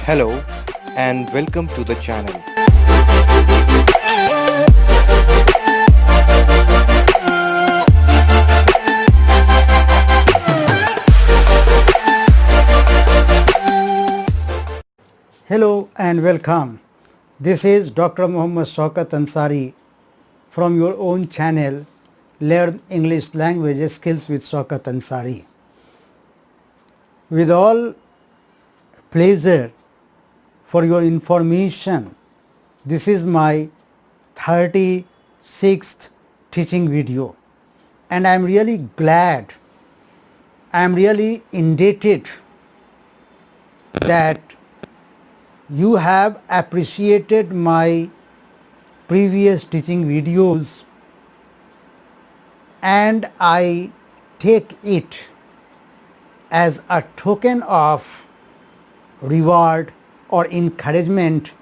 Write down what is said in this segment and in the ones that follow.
Hello and welcome to the channel. Hello and welcome. This is Dr. Muhammad Shaukat Ansari from your own channel Learn English Language Skills with Shaukat Ansari. With all pleasure for your information, this is my 36th teaching video, and I am really glad, I am really indebted that you have appreciated my previous teaching videos, and I take it as a token of reward or encouragement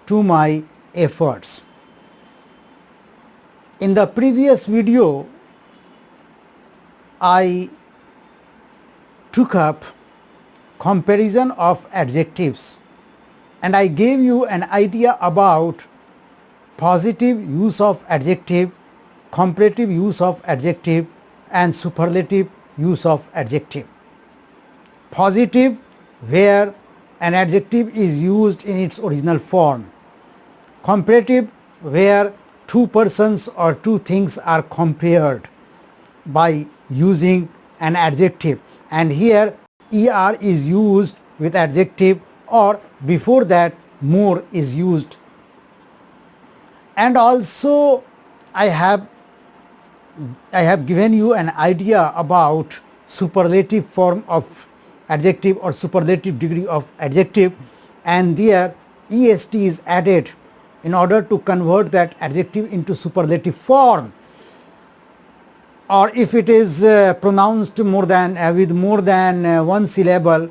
to my efforts. In the previous video, I took up comparison of adjectives, and I gave you an idea about positive use of adjective, comparative use of adjective, and superlative use of adjective. Positive, where an adjective is used in its original form. Comparative, where two persons or two things are compared by using an adjective, and here er is used with adjective, or before that more is used. And also I have given you an idea about superlative form of adjective or superlative degree of adjective, and there est is added in order to convert that adjective into superlative form, or if it is pronounced more than with more than one syllable,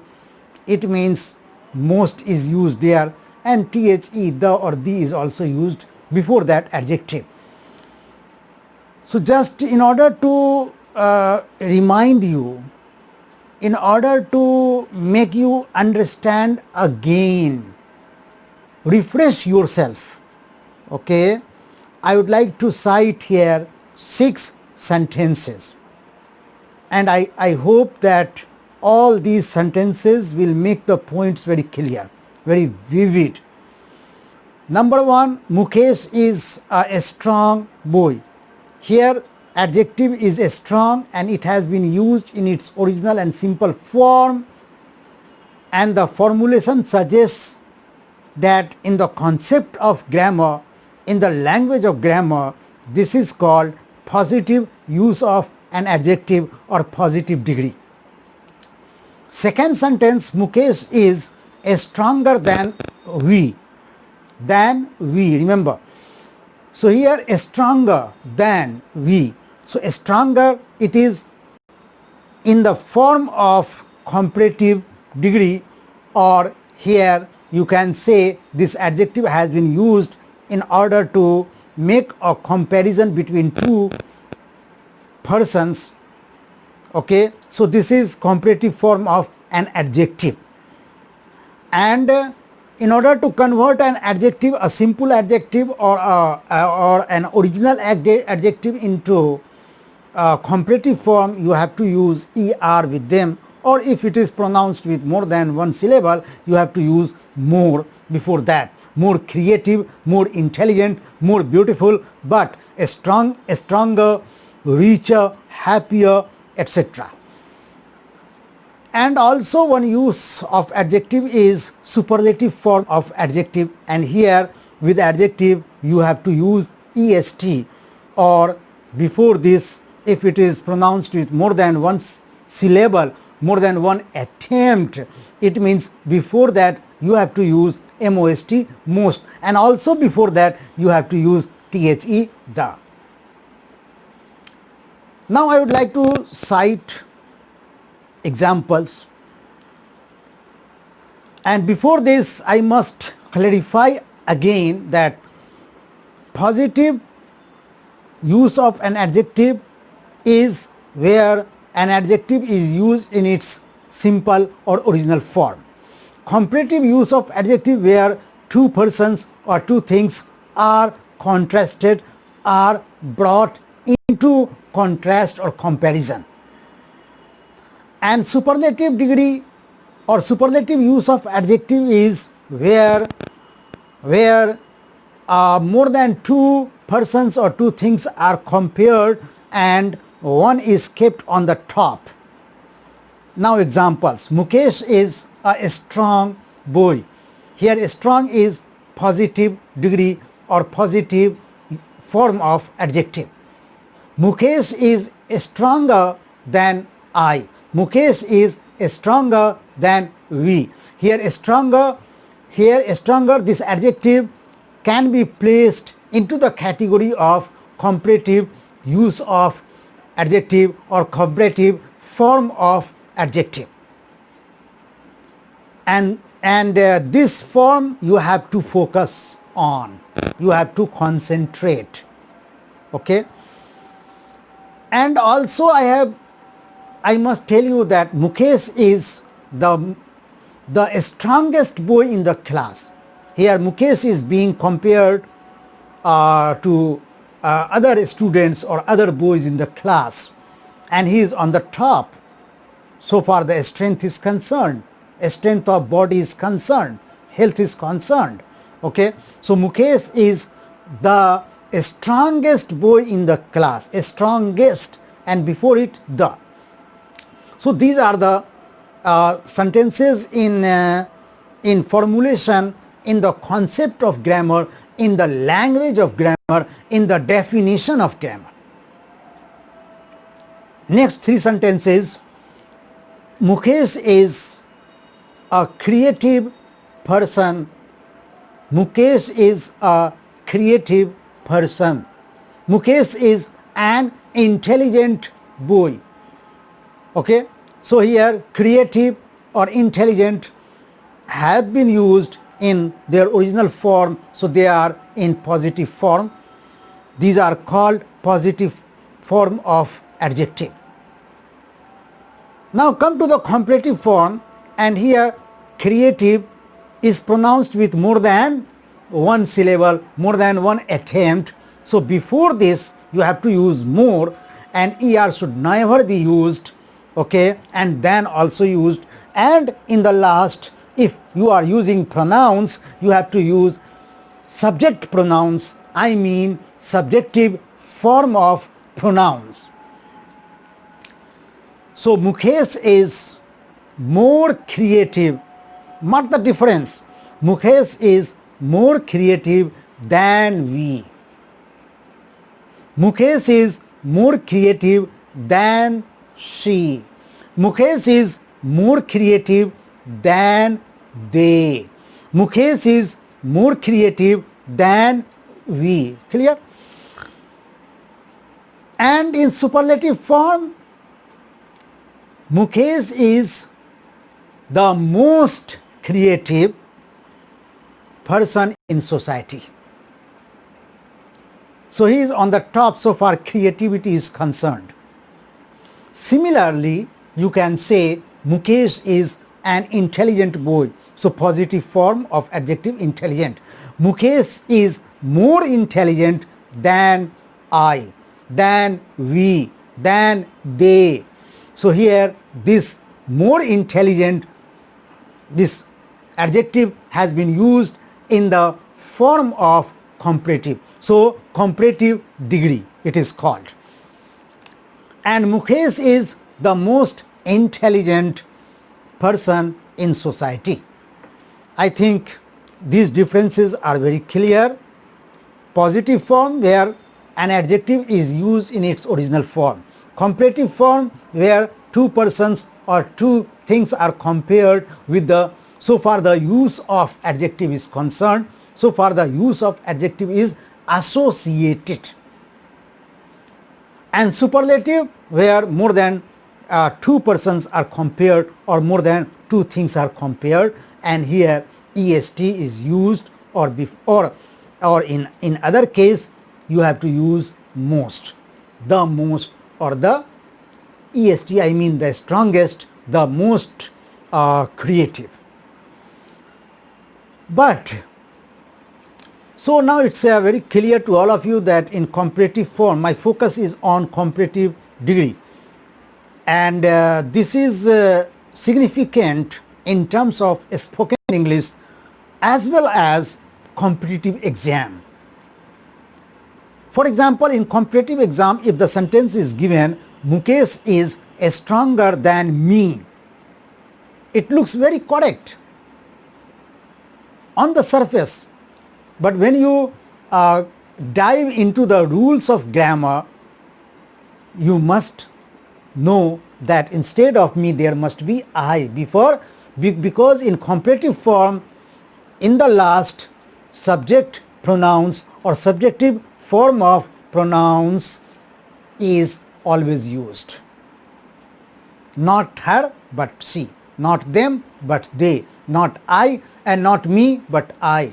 it means most is used there, and the, the or the is also used before that adjective. So just in order to remind you, in order to make you understand again, refresh yourself, okay, I would like to cite here 6 sentences, and I hope that all these sentences will make the points very clear, very vivid. Number 1, Mukesh is a strong boy. Here adjective is strong, and it has been used in its original and simple form, and the formulation suggests that in the concept of grammar, in the language of grammar, this is called positive use of an adjective or positive degree. Second sentence, Mukesh is stronger than we. Remember. So here stronger than we. So stronger, it is in the form of comparative degree, or here you can say this adjective has been used in order to make a comparison between two persons. Okay, so this is comparative form of an adjective, and in order to convert an adjective, a simple adjective or an original adjective into comparative form, you have to use er with them, or if it is pronounced with more than one syllable, you have to use more before that. More creative, more intelligent, more beautiful, but stronger, richer, happier, etc. And also one use of adjective is superlative form of adjective, and here with adjective you have to use est, or before this, if it is pronounced with more than one syllable, more than one attempt, it means before that you have to use most, most, and also before that you have to use the, the. Now I would like to cite examples, and before this I must clarify again that positive use of an adjective is where an adjective is used in its simple or original form. comparative use of adjective where two persons or two things are contrasted, are brought into contrast or comparison. And superlative degree or superlative use of adjective is where more than two persons or two things are compared and one is kept on the top. Now examples. Mukesh is a strong boy. Here strong is positive degree or positive form of adjective. Mukesh is stronger than I. Mukesh is stronger than we. Here stronger, this adjective can be placed into the category of comparative use of adjective or comparative form of adjective. And this form you have to focus on, you have to concentrate. Okay. And also I must tell you that Mukesh is the strongest boy in the class. Here Mukesh is being compared to other students or other boys in the class, and he is on the top so far the strength is concerned, strength of body is concerned, health is concerned. Okay. So Mukesh is the strongest boy in the class, strongest, and before it the. So these are the sentences in formulation, in the concept of grammar, in the language of grammar, in the definition of grammar. Next three sentences. Mukesh is a creative person. Mukesh is a creative person. Mukesh is an intelligent boy. Okay. So here creative or intelligent have been used in their original form, so they are in positive form. These are called positive form of adjective. Now come to the comparative form, and here creative is pronounced with more than one syllable, more than one attempt. So before this you have to use more, and er should never be used. Okay. And then also used, and in the last, if you are using pronouns, you have to use subject pronouns, I mean subjective form of pronouns. So Mukesh is more creative. Mark the difference. Mukesh is more creative than we. Mukesh is more creative than she. Mukesh is more creative than they. Mukesh is more creative than we. Clear? And in superlative form, Mukesh is the most creative person in society. So he is on the top so far creativity is concerned. Similarly, you can say Mukesh is an intelligent boy. So positive form of adjective intelligent. Mukesh is more intelligent than I, than we, than they. So here this more intelligent, this adjective has been used in the form of comparative. So comparative degree it is called. And Mukesh is the most intelligent person in society. I think these differences are very clear. Positive form where an adjective is used in its original form. Comparative form where two persons or two things are compared with the, so far the use of adjective is concerned, so far the use of adjective is associated. And superlative where more than two persons are compared or more than two things are compared, and here est is used, or in other case you have to use most, the most, or the est, I mean the strongest, the most creative. But so now it's very clear to all of you that in comparative form, my focus is on comparative degree, and this is significant in terms of spoken English as well as competitive exam. For example, in competitive exam, if the sentence is given, Mukesh is stronger than me, it looks very correct on the surface. But when you dive into the rules of grammar, you must know that instead of me there must be I before, because in comparative form, in the last, subject pronouns or subjective form of pronouns is always used. Not her but she, not them but they, not I and not me but I,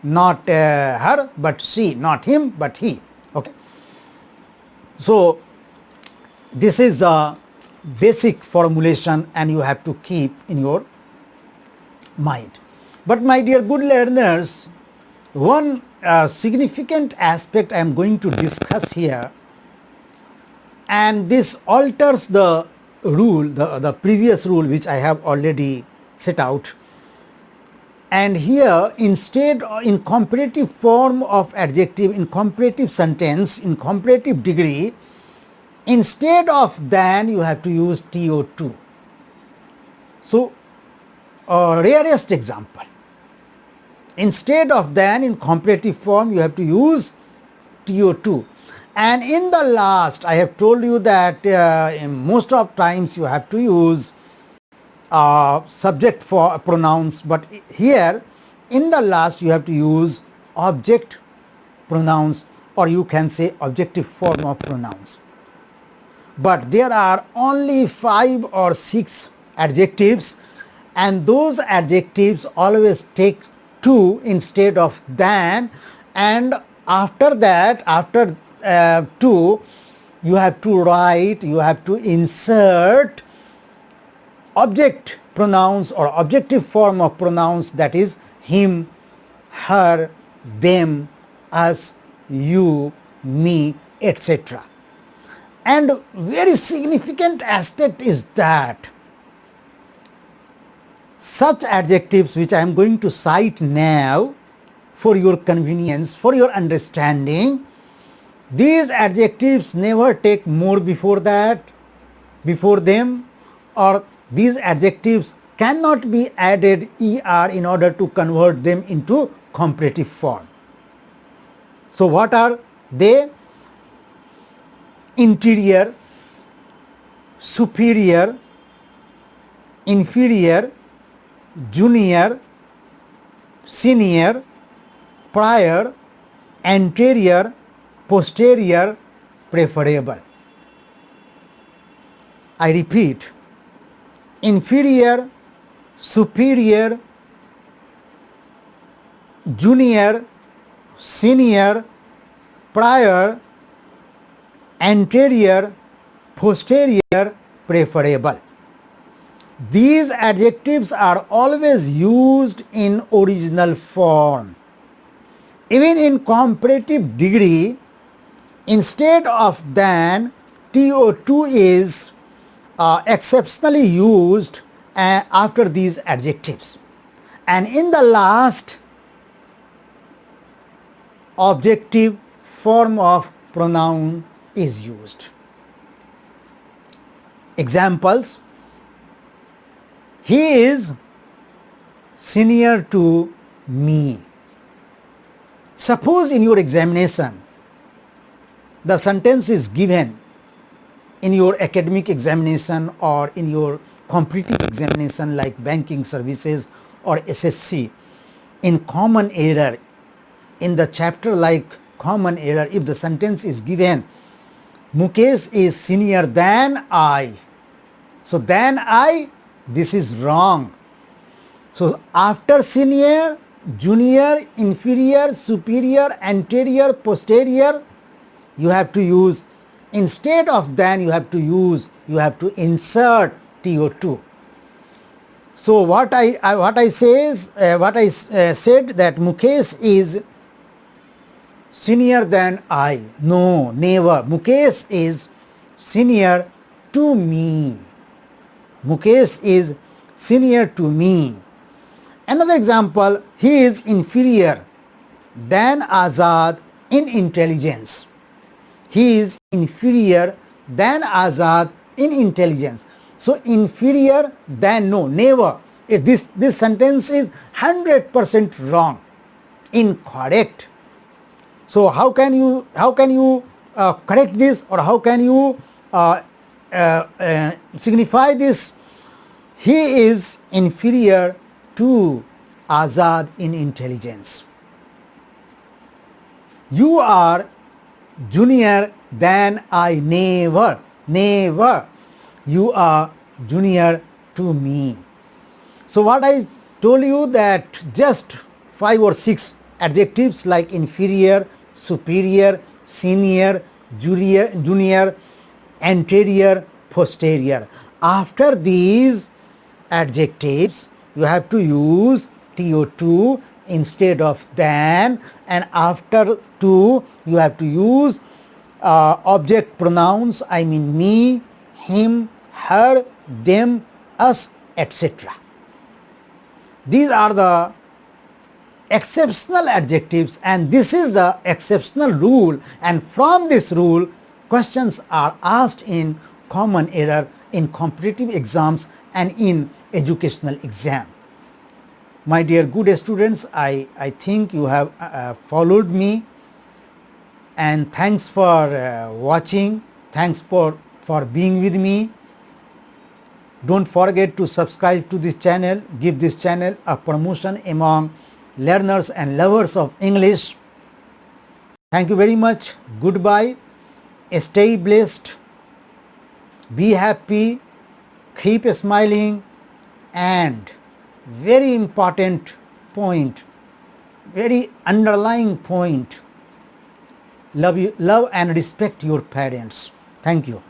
not her but she, not him but he. Okay. So this is the basic formulation and you have to keep in your mind. But my dear good learners, one significant aspect I am going to discuss here, and this alters the rule, the previous rule which I have already set out. And here, instead, in comparative form of adjective, in comparative sentence, in comparative degree, instead of than you have to use TO2. So, rarest example, instead of than in comparative form you have to use TO2. And in the last, I have told you that in most of times you have to use subject for pronouns, but here in the last you have to use object pronouns, or you can say objective form of pronouns. But there are only 5 or 6 adjectives, and those adjectives always take to instead of than, and after that, after to, you have to write, you have to insert object pronouns or objective form of pronouns, that is him, her, them, us, you, me, etc. And very significant aspect is that such adjectives which I am going to cite now for your convenience, for your understanding, these adjectives never take more before that, before them, or these adjectives cannot be added er in order to convert them into comparative form. So what are they? Interior, superior, inferior, junior, senior, prior, anterior, posterior, preferable. I repeat, inferior, superior, junior, senior, prior, anterior, posterior, preferable. These adjectives are always used in original form. Even in comparative degree, instead of than, TO2 is exceptionally used after these adjectives. And in the last, objective form of pronoun is used. Examples: he is senior to me. Suppose in your examination, the sentence is given in your academic examination or in your competitive examination like banking services or SSC, in common error, in the chapter like common error, if the sentence is given, Mukesh is senior than I. So than I, this is wrong. So after senior, junior, inferior, superior, anterior, posterior, you have to use, instead of than you have to use, you have to insert TO2. So what I said that Mukesh is senior than I. No, never. Mukesh is senior to me. Mukesh is senior to me. Another example, he is inferior than Azad in intelligence. He is inferior than Azad in intelligence. So inferior than, no, never. This sentence is 100% wrong, incorrect. So how can you correct this, or how can you signify this? He is inferior to Azad in intelligence. You are junior than I. Never, never. You are junior to me. So what I told you, that just 5 or 6 adjectives like inferior, superior, senior, junior, anterior, posterior. After these adjectives, you have to use TO2 instead of than, and after to you have to use object pronouns, I mean me, him, her, them, us, etc. These are the exceptional adjectives, and this is the exceptional rule, and from this rule questions are asked in common error in competitive exams and in educational exam. My dear good students, I think you have followed me, and thanks for watching, thanks for being with me. Don't forget to subscribe to this channel, give this channel a promotion among learners and lovers of English. Thank you very much. Goodbye. Stay blessed. Be happy. Keep smiling. And very important point, very underlying point, love and respect your parents. Thank you.